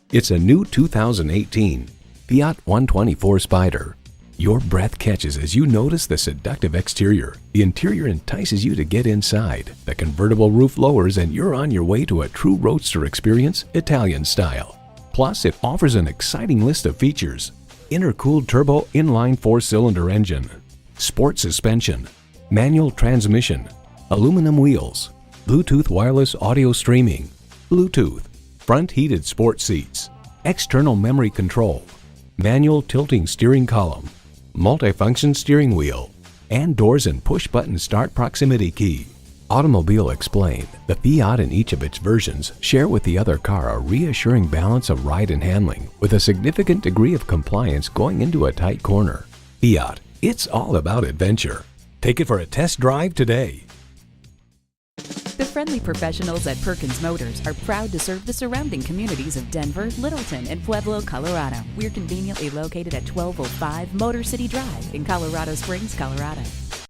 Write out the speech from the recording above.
It's a new 2018 Fiat 124 Spider. Your breath catches as you notice the seductive exterior. The interior entices you to get inside. The convertible roof lowers and you're on your way to a true roadster experience, Italian style. Plus, it offers an exciting list of features. Intercooled turbo inline 4-cylinder engine, sport suspension, manual transmission, aluminum wheels, Bluetooth wireless audio streaming, Bluetooth, front heated sport seats, external memory control, manual tilting steering column, multifunction steering wheel, and doors and push-button start proximity key. Automobile Explained, the Fiat in each of its versions share with the other car a reassuring balance of ride and handling with a significant degree of compliance going into a tight corner. Fiat, it's all about adventure. Take it for a test drive today. The friendly professionals at Perkins Motors are proud to serve the surrounding communities of Denver, Littleton, and Pueblo, Colorado. We're conveniently located at 1205 Motor City Drive in Colorado Springs, Colorado.